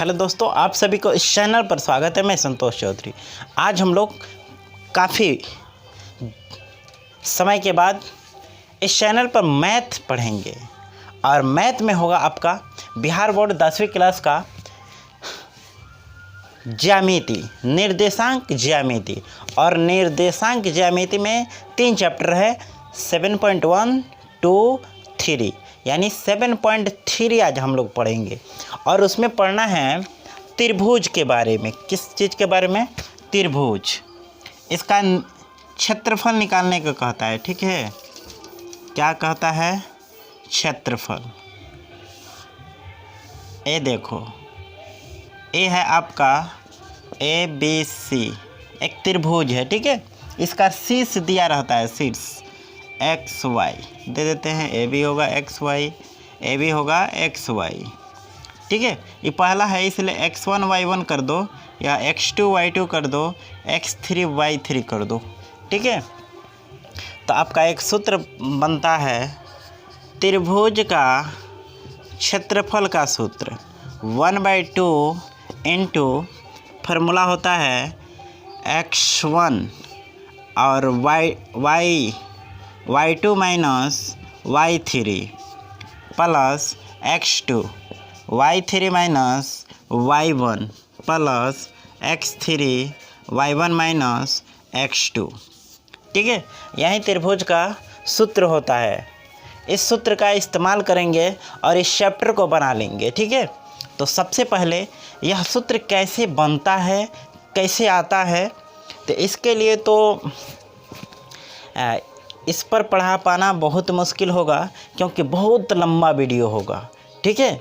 Hello दोस्तों, आप सभी को इस चैनल पर स्वागत है। मैं संतोष चौधरी। आज हम लोग काफ़ी समय के बाद इस चैनल पर मैथ पढ़ेंगे और मैथ में होगा आपका बिहार बोर्ड 10वीं क्लास का ज्यामिति, निर्देशांक ज्यामिति। और निर्देशांक ज्यामिति में 3 चैप्टर है, 7.1, 2, 3, यानी 7.3 आज हम लोग पढ़ेंगे। और उसमें पढ़ना है त्रिभुज के बारे में। किस चीज़ के बारे में? त्रिभुज। इसका क्षेत्रफल निकालने को कहता है, ठीक है। क्या कहता है? क्षेत्रफल। ये देखो, ये है आपका ABC, एक त्रिभुज है, ठीक है। इसका शीर्ष दिया रहता है, शीर्ष XY दे देते हैं। AB होगा XY, AB होगा XY, ठीक है। ये पहला है इसलिए X1 Y1 कर दो, या X2 Y2 कर दो, X3 Y3 कर दो, ठीक है। तो आपका एक सूत्र बनता है त्रिभुज का क्षेत्रफल का सूत्र 1/2 इंटू फार्मूला होता है X1 और Y2 minus Y3 plus X2, Y3 minus Y1 plus X3 Y1 minus X2, ठीक है। यही त्रिभुज का सूत्र होता है। इस सूत्र का इस्तेमाल करेंगे और इस चैप्टर को बना लेंगे, ठीक है। तो सबसे पहले यह सूत्र कैसे बनता है, कैसे आता है, तो इसके लिए तो इस पर पढ़ा पाना बहुत मुश्किल होगा, क्योंकि बहुत लंबा वीडियो होगा, ठीक है।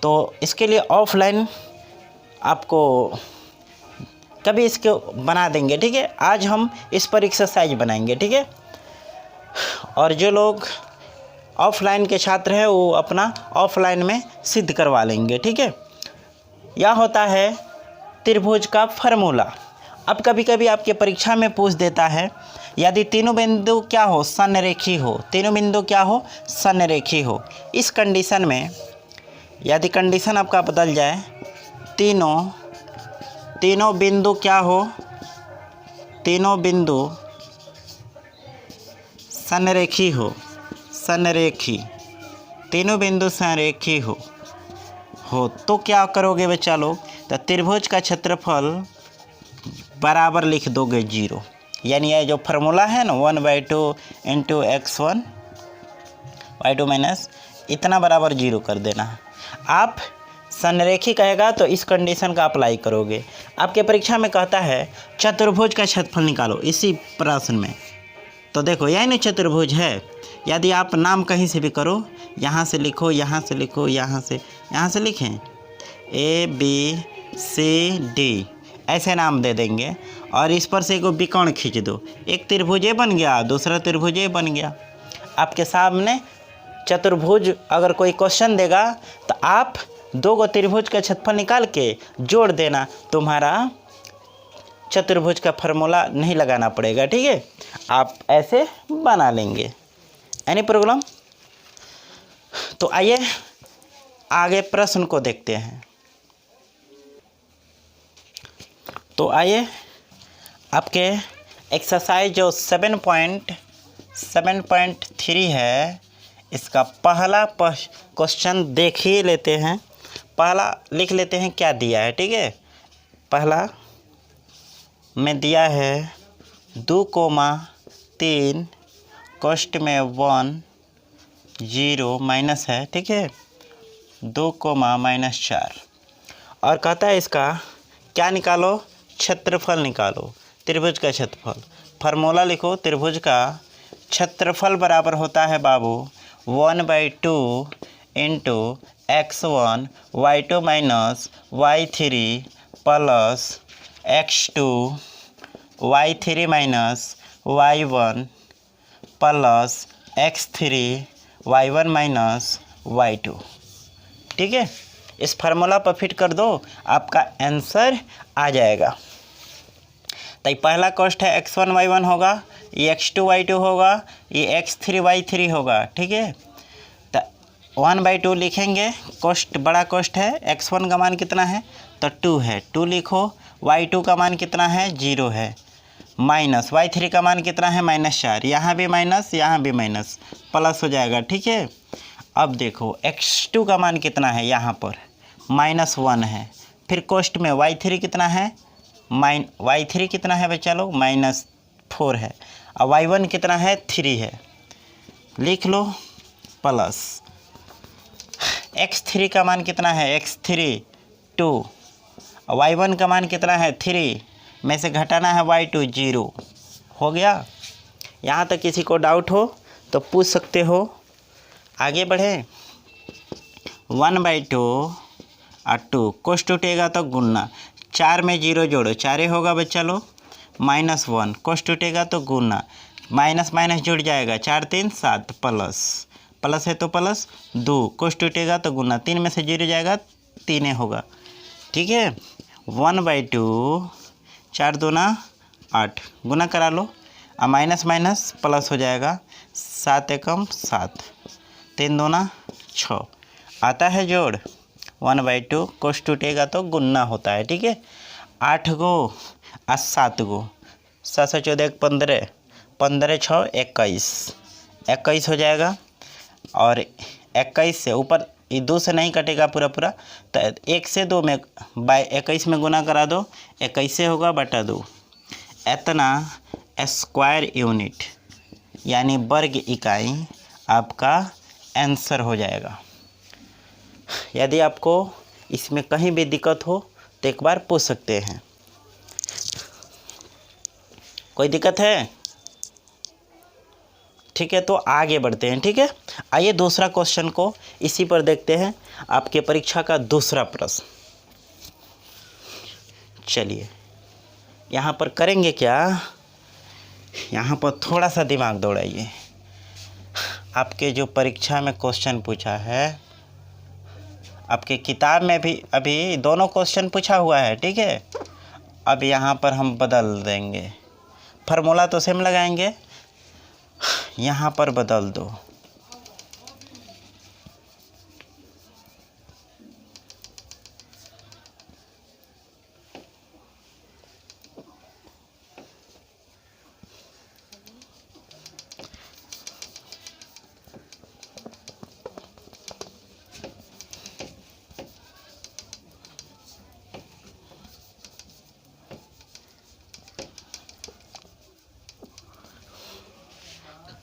तो इसके लिए ऑफलाइन आपको कभी इसको बना देंगे, ठीक है। आज हम इस पर एक्सरसाइज बनाएंगे, ठीक है। और जो लोग ऑफलाइन के छात्र हैं वो अपना ऑफलाइन में सिद्ध करवा लेंगे, ठीक है। यह होता है त्रिभुज का फार्मूला। अब कभी कभी आपके परीक्षा में पूछ देता है, यदि तीनों बिंदु क्या हो? समरेखी हो। तीनों बिंदु क्या हो? समरेखी हो। इस कंडीशन में यदि कंडीशन आपका बदल जाए, तीनों बिंदु क्या हो? तीनों बिंदु समरेखी हो, समरेखी, तीनों बिंदु समरेखी हो तो क्या करोगे बच्चा लोग? तो त्रिभुज का क्षेत्रफल बराबर लिख दोगे 0, यानी ये जो फार्मूला है ना 1/2 इंटू X1 Y2 माइनस इतना बराबर 0 कर देना। आप समरेखी कहेगा तो इस कंडीशन का अप्लाई करोगे। आपके परीक्षा में कहता है चतुर्भुज का क्षेत्रफल निकालो, इसी प्रश्न में। तो देखो यही नहीं चतुर्भुज है। यदि आप नाम कहीं से भी करो, यहाँ से लिखो, यहाँ से लिखो, यहाँ से लिखें ABCD, ऐसे नाम दे देंगे और इस पर से एक विकर्ण खींच दो। एक त्रिभुज ये बन गया, दूसरा त्रिभुज ये बन गया। आपके सामने चतुर्भुज अगर कोई क्वेश्चन देगा तो आप 2 त्रिभुज का क्षेत्रफल निकाल के जोड़ देना, तुम्हारा चतुर्भुज का फार्मूला नहीं लगाना पड़ेगा, ठीक है। आप ऐसे बना लेंगे। Any problem? तो आइए आगे प्रश्न को देखते हैं। तो आइए आपके एक्सरसाइज जो 7.3 है, इसका पहला क्वेश्चन देख ही लेते हैं। पहला लिख लेते हैं क्या दिया है, ठीक है। पहला में दिया है 2,3 कॉस्ट में 1 0 माइनस है, ठीक है। 2, -4 और कहता है इसका क्या निकालो? क्षेत्रफल निकालो, त्रिभुज का क्षेत्रफल। फार्मूला लिखो, त्रिभुज का क्षेत्रफल बराबर होता है बाबू 1/2 into X1 Y2 minus Y3 plus X2 Y3 minus Y1 plus X3 Y1 minus Y2, ठीक है। इस फार्मूला पर फिट कर दो, आपका आंसर आ जाएगा। तो पहला कॉस्ट है X1 Y1 होगा, ये X2 Y2 होगा, ये X3 Y3 होगा, ठीक है। तो 1/2 लिखेंगे, कोष्ट बड़ा कोष्ट है, x1 का मान कितना है तो 2 है, 2 लिखो। y2 का मान कितना है 0 है, माइनस y3 का मान कितना है -4, यहाँ भी माइनस यहाँ भी माइनस, प्लस हो जाएगा, ठीक है। अब देखो x2 का मान कितना है, यहाँ पर -1 है, फिर कोष्ट में y3 कितना है y3 कितना है बच्चा लोग -4 है, और y1 कितना है 3 है, लिख लो प्लस x3 का मान कितना है x3 2, y1 का मान कितना है 3 में से घटाना है y2 0। हो गया। यहाँ तक किसी को डाउट हो तो पूछ सकते हो। आगे बढ़े। 1/2 और 2 कोष्ट टूटेगा तो गुणना, 4 में 0 जोड़ो, 4 होगा बच्चा लो, -1 कोष्ट टूटेगा तो गुणना, माइनस माइनस जुड़ जाएगा, 4 3 7 प्लस, प्लस है तो प्लस 2 कोष्ट टूटेगा तो गुना, 3 में से 0 जाएगा 3 होगा, ठीक है। 1/2 4 दूना 8 गुना करा लो, अब माइनस माइनस प्लस हो जाएगा, 7 एकम 7 3 दूना 6 आता है जोड़। 1/2 कोष्ट टूटेगा तो गुना होता है, ठीक है। 8 गो और 7 गो, 7 से 14 15, 15 6 21, 21 हो जाएगा। और 21 से ऊपर ये 2 से नहीं कटेगा पूरा पूरा, तो 1 से 2 में 21 में गुना करा दो, 21 से होगा बटा 2, इतना स्क्वायर यूनिट यानी वर्ग इकाई आपका आंसर हो जाएगा। यदि आपको इसमें कहीं भी दिक्कत हो तो एक बार पूछ सकते हैं। कोई दिक्कत है? ठीक है, तो आगे बढ़ते हैं, ठीक है। आइए दूसरा क्वेश्चन को इसी पर देखते हैं, आपके परीक्षा का दूसरा प्रश्न। चलिए यहाँ पर करेंगे क्या, यहाँ पर थोड़ा सा दिमाग दौड़ाइए। आपके जो परीक्षा में क्वेश्चन पूछा है, आपके किताब में भी अभी दोनों क्वेश्चन पूछा हुआ है, ठीक है। अब यहाँ पर हम बदल देंगे, फार्मूला तो सेम लगाएंगे, यहाँ पर बदल दो।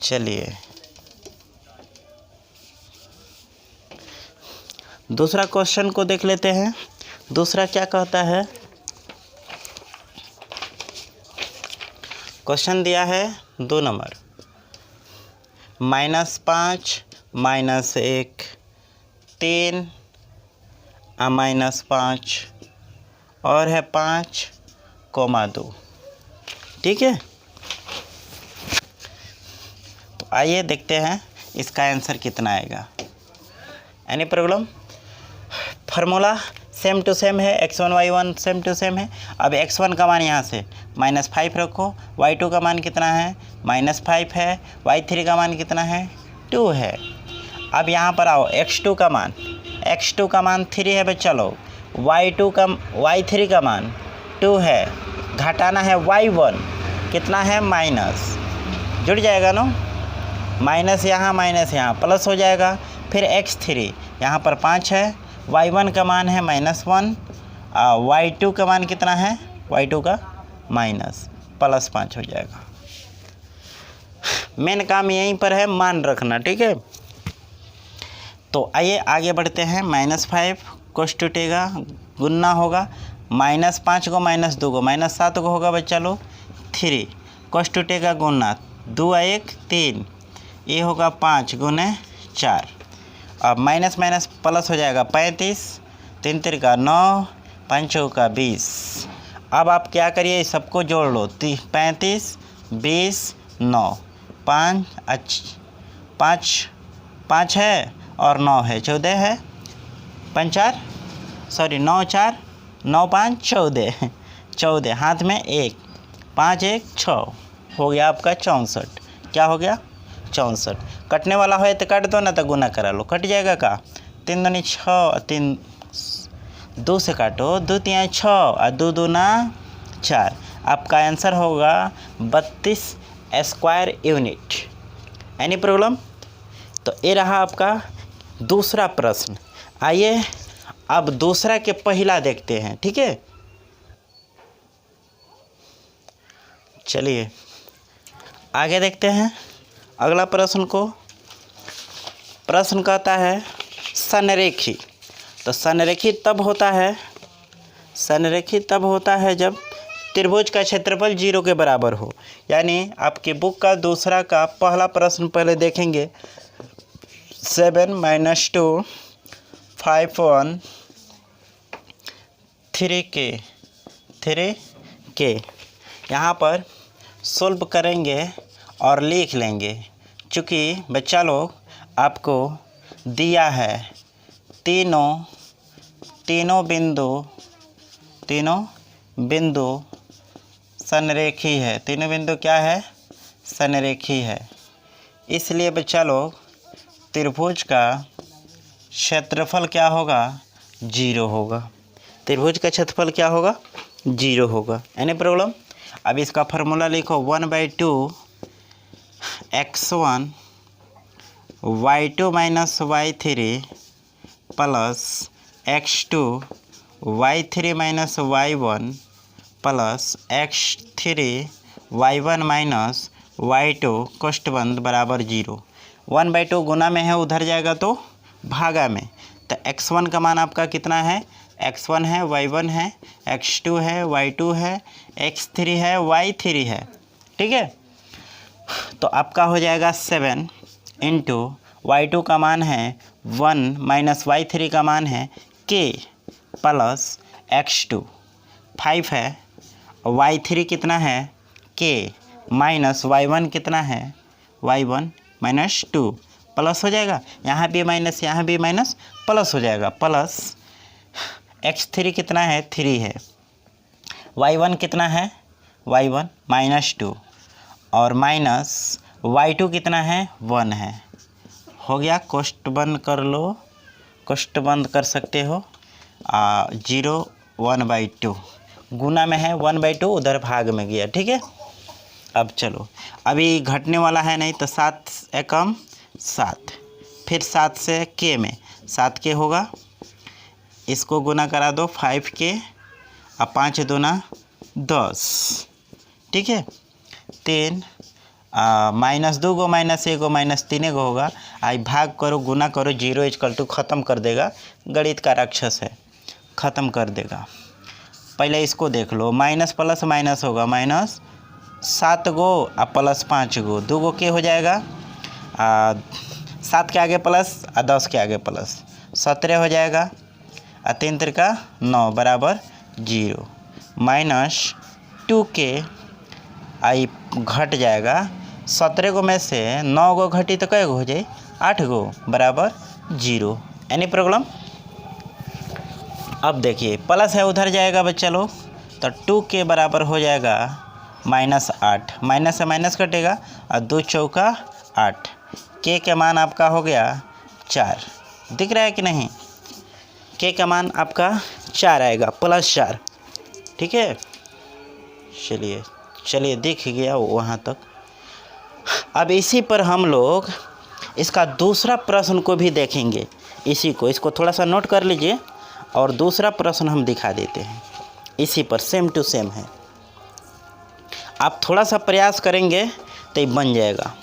चलिए दूसरा क्वेश्चन को देख लेते हैं। दूसरा क्या कहता है, क्वेश्चन दिया है 2 नंबर, -5 -1 3 -5 और है 5,2, ठीक है। तो आइए देखते हैं इसका आंसर कितना आएगा। Any problem? Formula same to same है, x1 y1 same to same है। अब x1 का मान यहाँ से -5 रखो, y2 का मान कितना है -5 है, y3 का मान कितना है 2 है। अब यहाँ पर आओ, x2 का मान 3 है बच्चा लोग, y3 का मान 2 है, घटाना है y1 कितना है माइनस, जुड़ जाएगा ना, माइनस यहाँ प्लस हो जाएगा। फिर x3 यहाँ पर 5 है, y1 का मान है -1, y2 का मान कितना है, y2 का -5 हो जाएगा। मेन काम यहीं पर है, मान रखना, ठीक है। तो आइए आगे बढ़ते हैं। -5 कोष्ट टूटेगा, गुना होगा, -5 को -2 को -7 को होगा बच्चा लोग 3, कोष्ट टूटेगा गुना, 2 1 3, ये होगा 5 गुने 4। अब माइनस माइनस प्लस हो जाएगा, 35 3 3 का 9 5 का 20। अब आप क्या करिए, सबको जोड़ लो, 35 20 9 5 है और 9 है, 14 है, 9 4 9 5 14 हाथ में 1 5 1 6 हो गया आपका 64। क्या हो गया 64। कटने वाला हो तो काट दो ना तो गुना करा लो, कट जाएगा का 3 दूनी 6, 3 2 से काटो, 2 3 6 और 2 दूना 4। आपका आंसर होगा 32 स्क्वायर यूनिट। Any problem? तो ये रहा आपका दूसरा प्रश्न। आइए अब दूसरा के पहला देखते हैं, ठीक है। चलिए आगे देखते हैं अगला प्रश्न को। प्रश्न कहता है संरेखी। तो संरेखी तब होता है जब त्रिभुज का क्षेत्रफल 0 के बराबर हो। यानी आपके बुक का दूसरा का पहला प्रश्न पहले देखेंगे। 7 - 2 5 1 3k यहाँ पर सोल्व करेंगे और लिख लेंगे। चूँकि बच्चा लोग आपको दिया है तीनों बिंदु संरेखी है। तीनों बिंदु क्या है? संरेखी है। इसलिए बच्चा लोग त्रिभुज का क्षेत्रफल क्या होगा? 0 होगा। त्रिभुज का क्षेत्रफल क्या होगा? 0 होगा। Any problem? अब इसका फार्मूला लिखो 1/2 x1 y2 - y3 plus x2 y3 - y1 plus x3 y1 - y2 कोष्ठ बंद बराबर 0। 1/2 गुना में है, उधर जाएगा तो भागा में। तो x1 का मान आपका कितना है? x1 है, y1 है, x2 है, y2 है, x3 है, y3 है, ठीक है। तो आपका हो जाएगा 7 इंटू y2 का मान है 1 माइनस y3 का मान है k प्लस x2 5 है, y3 कितना है? k माइनस y1 कितना है? y1 -2 प्लस हो जाएगा। यहाँ भी माइनस, यहाँ भी माइनस, प्लस हो जाएगा। प्लस x3 कितना है? 3 है। y1 कितना है? y1 -2 और माइनस y2 कितना है? 1 है। हो गया। कोष्ठ बंद कर लो, कोष्ठ बंद कर सकते हो। 0 1/2 गुना में है, 1/2 उधर भाग में गया, ठीक है। अब चलो, अभी घटने वाला है नहीं तो 7 एकम 7, फिर 7 से k में 7k होगा। इसको गुना करा दो 5k और 5 दूना 10, ठीक है। 3 -2 गो -1 गो -3 गो होगा। आई भाग करो, गुना करो, 0 ख़त्म कर देगा। गणित का राक्षस है, ख़त्म कर देगा। पहले इसको देख लो, माइनस प्लस माइनस होगा, -7 गो और प्लस 5 गो, 2 गो के हो जाएगा। 7 के आगे प्लस और 10 के आगे प्लस, 17 हो जाएगा। 3 त्रिका 9 बराबर 0। -2k आई घट जाएगा। 17 गो में से 9 गो घटी तो कै गो हो जाए? 8 गो बराबर 0। Any problem? अब देखिए प्लस है, उधर जाएगा बच्चा लोग, तो 2k बराबर हो जाएगा -8। माइनस से माइनस कटेगा और 2 चौका 8। k के मान आपका हो गया 4। दिख रहा है कि नहीं? k का मान आपका 4 आएगा, +4, ठीक है। चलिए दिख गया वहाँ तक। अब इसी पर हम लोग इसका दूसरा प्रश्न को भी देखेंगे। इसको थोड़ा सा नोट कर लीजिए और दूसरा प्रश्न हम दिखा देते हैं। इसी पर सेम टू सेम है। आप थोड़ा सा प्रयास करेंगे तो ये बन जाएगा।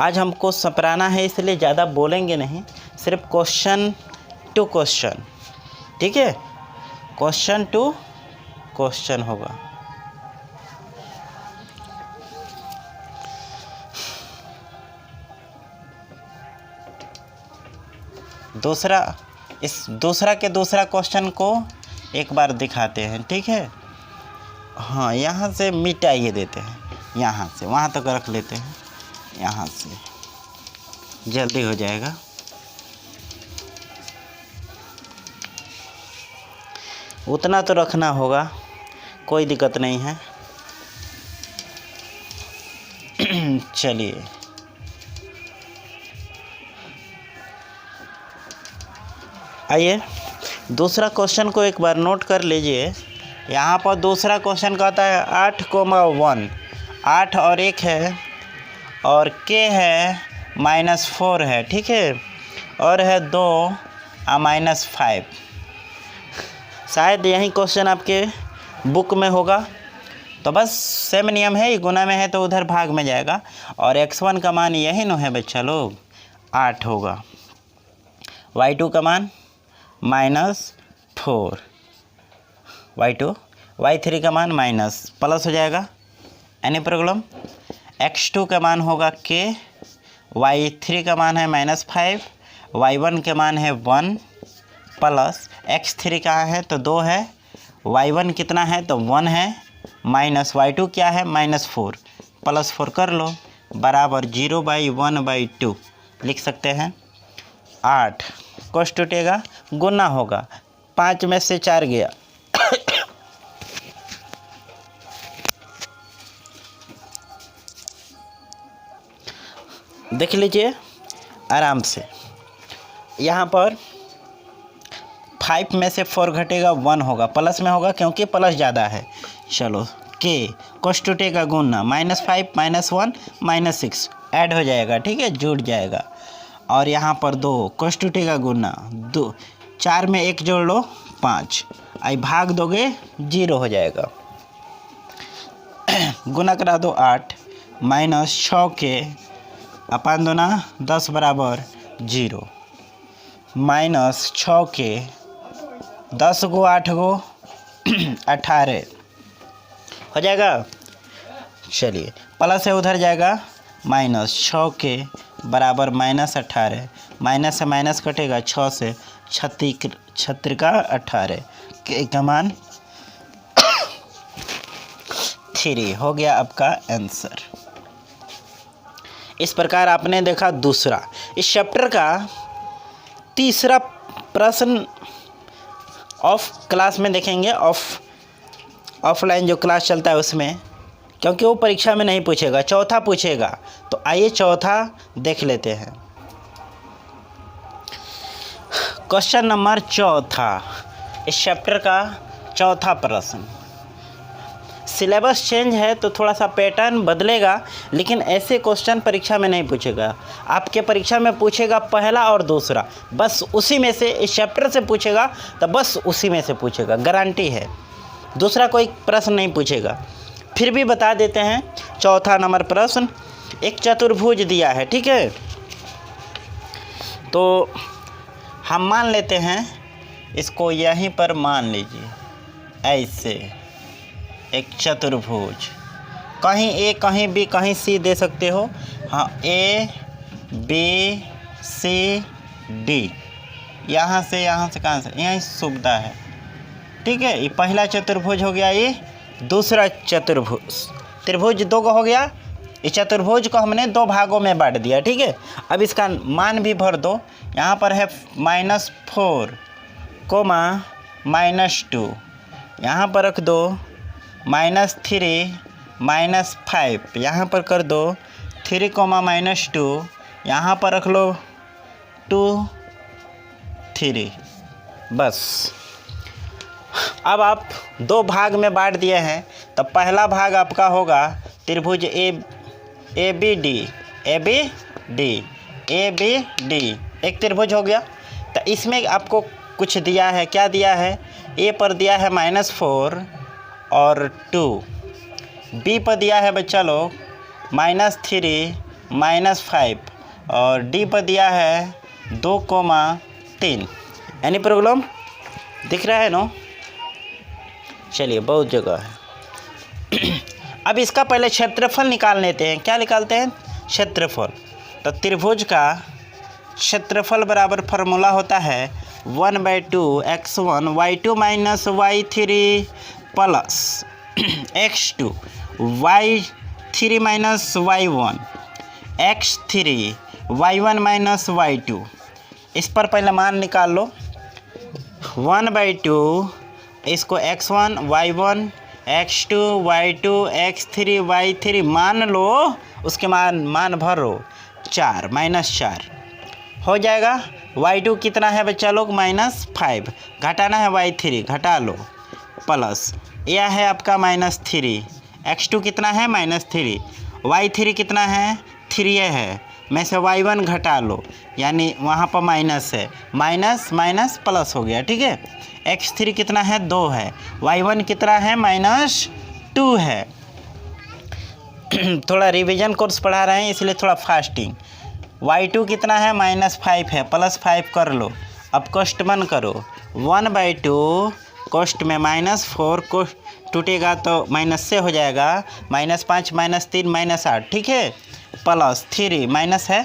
आज हमको सपराना है, इसलिए ज़्यादा बोलेंगे नहीं, सिर्फ क्वेश्चन टू क्वेश्चन, ठीक है। क्वेश्चन टू क्वेश्चन होगा। दूसरा क्वेश्चन को एक बार दिखाते हैं, ठीक है। हाँ, यहाँ से मिटाइए देते हैं, यहाँ से वहाँ तक रख लेते हैं, यहाँ से जल्दी हो जाएगा। उतना तो रखना होगा, कोई दिक्कत नहीं है। चलिए आइए दूसरा क्वेश्चन को एक बार नोट कर लीजिए। यहाँ पर दूसरा क्वेश्चन कहता है 8,1, 8 और 1 है और k है -4 है, ठीक है, और है 2 -5। शायद यही क्वेश्चन आपके बुक में होगा। तो बस सेम नियम है, गुना में है तो उधर भाग में जाएगा। और x1 का मान यही न है बच्चा लोग, 8 होगा। y2 का मान -4, y2, y3 का मान माइनस प्लस हो जाएगा, एनी प्रॉब्लम। x2 का मान होगा k, y3 का मान है -5, y1 के मान है 1 प्लस x3 कहाँ है तो 2 है, y1 कितना है तो 1 है, माइनस y2 क्या है -4, +4 कर लो बराबर 0/1/2 लिख सकते हैं। 8 कोस टूटेगा, गुना होगा, 5 में से 4 गया देख लीजिए आराम से। यहाँ पर 5 में से 4 घटेगा, 1 होगा, प्लस में होगा क्योंकि प्लस ज़्यादा है। चलो के कोस टूटेगा गुना, -5 -1 -6 ऐड हो जाएगा, ठीक है, जुड़ जाएगा। और यहाँ पर 2 कोस टूटेगा गुना, 2 4 में 1 जोड़ लो 5, आई भाग दोगे 0 हो जाएगा। गुना करा दो 8 -6 के अपन दो ना 10 बराबर 0, -6 के 10 गो 8 गो 18 हो जाएगा। चलिए प्लस है उधर जाएगा, -6 के बराबर -18, माइनस से माइनस कटेगा, 6 से 36 का 18 के का मान 3 हो गया आपका आंसर। इस प्रकार आपने देखा दूसरा। इस चैप्टर का तीसरा प्रश्न ऑफ क्लास में देखेंगे, ऑफलाइन जो क्लास चलता है उसमें, क्योंकि वो परीक्षा में नहीं पूछेगा, चौथा पूछेगा। तो आइए चौथा देख लेते हैं। क्वेश्चन नंबर चौथा, इस चैप्टर का चौथा प्रश्न। सिलेबस चेंज है तो थोड़ा सा पैटर्न बदलेगा, लेकिन ऐसे क्वेश्चन परीक्षा में नहीं पूछेगा। आपके परीक्षा में पूछेगा पहला और दूसरा, बस उसी में से, इस चैप्टर से पूछेगा तो बस उसी में से पूछेगा, गारंटी है। दूसरा कोई प्रश्न नहीं पूछेगा। फिर भी बता देते हैं चौथा नंबर प्रश्न। एक चतुर्भुज दिया है, ठीक है, तो हम मान लेते हैं इसको, यहीं पर मान लीजिए ऐसे एक चतुर्भुज, कहीं ए कहीं बी कहीं सी दे सकते हो। हाँ, ए बी सी डी, यहाँ से कहाँ से, यहीं सुविधा है, ठीक है। ये पहला चतुर्भुज हो गया, ये दूसरा चतुर्भुज, त्रिभुज 2 का हो गया। इस चतुर्भुज को हमने 2 भागों में बांट दिया, ठीक है। अब इसका मान भी भर दो। यहाँ पर है -4, -2, यहाँ पर रख दो -3, -5, यहाँ पर कर दो 3, -2, यहाँ पर रख लो 2, 3, बस। अब आप 2 भाग में बांट दिए हैं, तो पहला भाग आपका होगा त्रिभुज ए बी डी, एक त्रिभुज हो गया। तो इसमें आपको कुछ दिया है, क्या दिया है, ए पर दिया है -4 और 2, बी पर दिया है बच्चा लोग -3, -5 और डी पर दिया है 2, 3। एनी प्रॉब्लम दिख रहा है नो? चलिए, बहुत जगह है। अब इसका पहले क्षेत्रफल निकाल लेते हैं। क्या निकालते हैं? क्षेत्रफल। तो त्रिभुज का क्षेत्रफल बराबर फार्मूला होता है 1/2 x1 y2 minus y3 plus x2 y3 minus y1 x3 y1 minus y2। इस पर पहले मान निकाल लो। 1/2 इसको x1 y1 x2 y2 x3 y3 मान लो, उसके मान भरो 4 -4 हो जाएगा। y2 कितना है बच्चा लोग -5, घटाना है y3, घटा लो, प्लस यह है आपका -3, x2 कितना है -3, y3 कितना है 3 है, में से y1 घटा लो, यानी वहाँ पर माइनस है, माइनस माइनस प्लस हो गया, ठीक है। x3 कितना है 2 है, y1 कितना है -2 है। थोड़ा रिवीजन कोर्स पढ़ा रहे हैं इसलिए थोड़ा फास्टिंग। y2 कितना है -5 है, +5 कर लो। अब कोष्ट बंद करो, 1/2 कोष्ट में -4 को टूटेगा तो माइनस से हो जाएगा, -5 -3 -8, ठीक है, +3 माइनस है,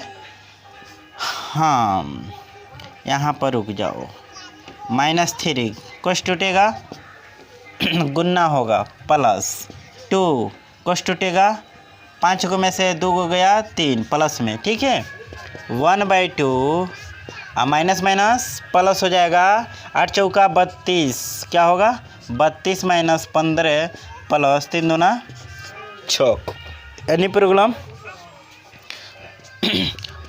हाँ यहाँ पर रुक जाओ, -3 कोष्ट टूटेगा गुन्ना होगा, +2 कोष्ट टूटेगा, 5 को में से 2 को गया 3 प्लस में, ठीक है, 1/2 माइनस माइनस प्लस हो जाएगा, 8 चौका 32, क्या होगा 32 - 15 प्लस 3 दूना 6, एनी प्रॉब्लम।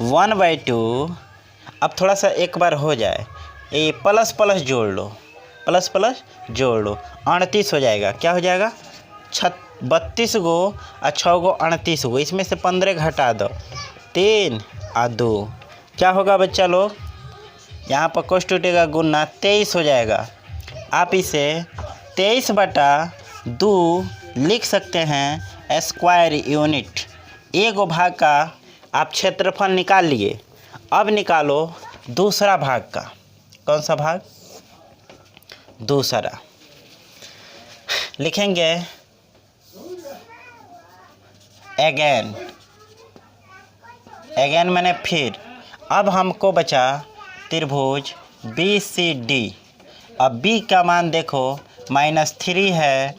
1/2 अब थोड़ा सा एक बार हो जाए, ये प्लस प्लस जोड़ लो, प्लस प्लस जोड़ लो, 38 हो जाएगा, क्या हो जाएगा 32 गो और 6 गो 38 गो, इसमें से 15 घटा दो, 3 और 2, क्या होगा बच्चा लोग, यहाँ पर कोष्ट टूटेगा गुना 23 हो जाएगा। आप इसे 23/2 लिख सकते हैं स्क्वायर यूनिट। एक भाग का आप क्षेत्रफल निकाल लिए, अब निकालो दूसरा भाग का। कौन सा भाग, दूसरा लिखेंगे अगेन, अगेन मैंने फिर। अब हमको बचा त्रिभुज BCD। अब B का मान देखो -3 है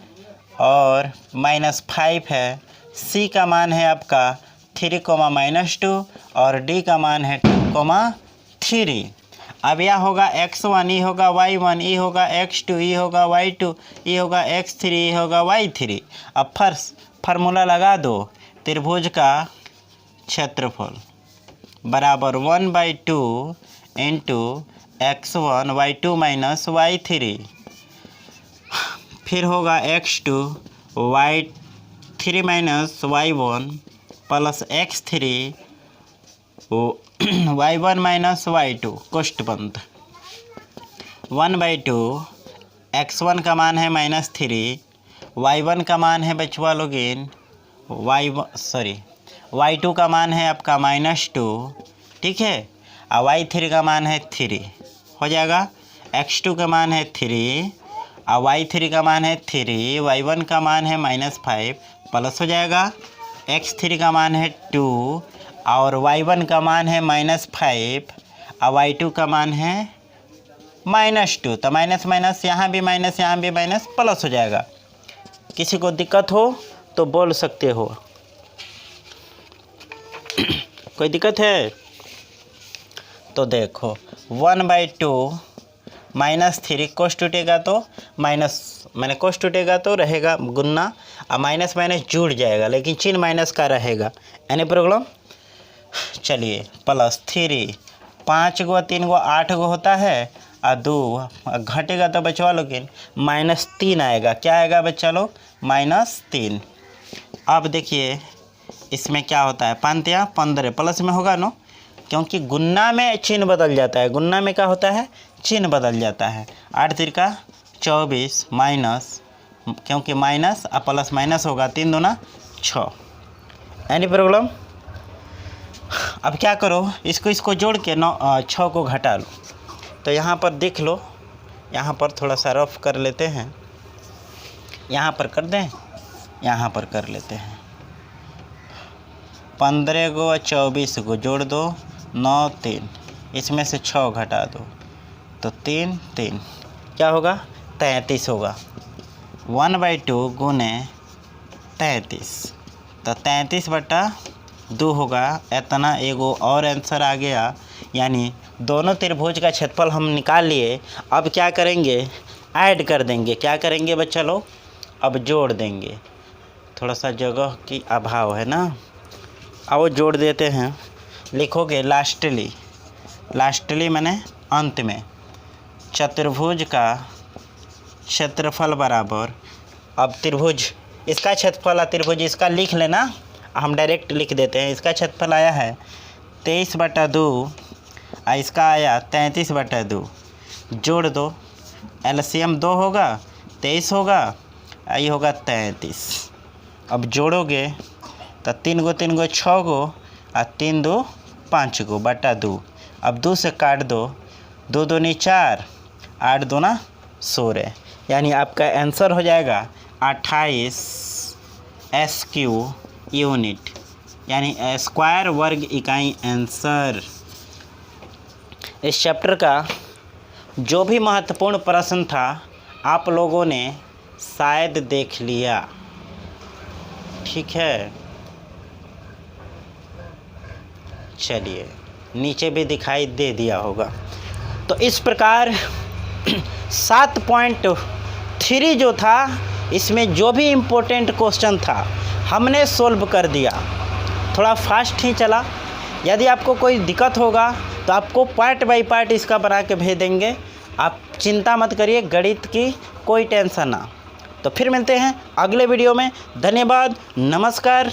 और -5 है, C का मान है आपका 3, -2 और D का मान है 2, 3। अब यह होगा x1, ये होगा y1, ये होगा x2, ये होगा y2, ये होगा x3, ये होगा y3। अब फार्मूला लगा दो, त्रिभुज का क्षेत्रफल बराबर 1/2 इंटू x1 y2 - y3, फिर होगा x2 y3 - y1 plus x3 y1 - y2, कोष्ट बंद, 1/2 x1 का मान है -3, y1 का मान है बचवा लोगिन y2 का मान है आपका -2, ठीक है, और y3 का मान है 3, हो जाएगा। x2 का मान है 3 और y3 का मान है 3, y1 का मान है -5 प्लस हो जाएगा, x3 का मान है 2 और y1 का मान है -5 और y2 का मान है -2, तो माइनस माइनस यहाँ भी माइनस, यहाँ भी माइनस, प्लस हो जाएगा। किसी को दिक्कत हो तो बोल सकते हो, कोई दिक्कत है तो देखो 1/2 -3 कोष्ट टूटेगा तो मैंने कोष्ट टूटेगा तो रहेगा गुन्ना, और माइनस माइनस जुड़ जाएगा लेकिन चिन्ह माइनस का रहेगा, एनी प्रॉब्लम। चलिए +3, 5 गो 3 गो 8 गो होता है, और 2 घटेगा तो बच्चा लोग -3 आएगा, क्या आएगा बच्चा लोग -3। अब देखिए इसमें क्या होता है, 5 या 15 प्लस में होगा नो, क्योंकि गुन्ना में चिन्ह बदल जाता है, गुन्ना में क्या होता है चिन्ह बदल जाता है। 8 तिरका 24 माइनस, क्योंकि माइनस और प्लस माइनस होगा, 3 दूना 6, एनी प्रॉब्लम। अब क्या करो, इसको जोड़ के 6 को घटा लो, तो यहाँ पर देख लो, यहाँ पर थोड़ा सा रफ कर लेते हैं, यहाँ पर कर दें, यहाँ पर कर लेते हैं, 15 गो और 24 को जोड़ दो, 9 3, इसमें से 6 घटा दो तो 3 3, क्या होगा 33 होगा, 1/2 गुने 33, तो 33/2 होगा। इतना एगो और आंसर आ गया, यानी दोनों त्रिभुज का क्षेत्रफल हम निकाल लिए। अब क्या करेंगे, ऐड कर देंगे, क्या करेंगे बच्चा लोग, अब जोड़ देंगे, थोड़ा सा जगह की अभाव है ना, आओ जोड़ देते हैं। लिखोगे लास्टली लास्टली मैंने अंत में चतुर्भुज का क्षेत्रफल बराबर, अब त्रिभुज इसका क्षेत्रफल त्रिभुज इसका लिख लेना, हम डायरेक्ट लिख देते हैं। इसका क्षेत्रफल आया है 23/2 और इसका आया 33/2, जोड़ दो, एलसीएम 2 होगा 23 होगा, ये होगा 33। अब जोड़ोगे तो 3 गो 3 गो 6 गो और 3 2 5 गो बटा 2। अब 2 से काट दो, 2 दूनी 4, 8 दूना 16, यानी आपका आंसर हो जाएगा 28 SQ यूनिट, यानी स्क्वायर वर्ग इकाई आंसर। इस चैप्टर का जो भी महत्वपूर्ण प्रश्न था आप लोगों ने शायद देख लिया, ठीक है। चलिए नीचे भी दिखाई दे दिया होगा। तो इस प्रकार 7.3 जो था इसमें जो भी इम्पोर्टेंट क्वेश्चन था हमने सोल्व कर दिया। थोड़ा फास्ट ही चला, यदि आपको कोई दिक्कत होगा तो आपको पार्ट बाय पार्ट इसका बना के भेज देंगे, आप चिंता मत करिए, गणित की कोई टेंशन ना। तो फिर मिलते हैं अगले वीडियो में। धन्यवाद, नमस्कार।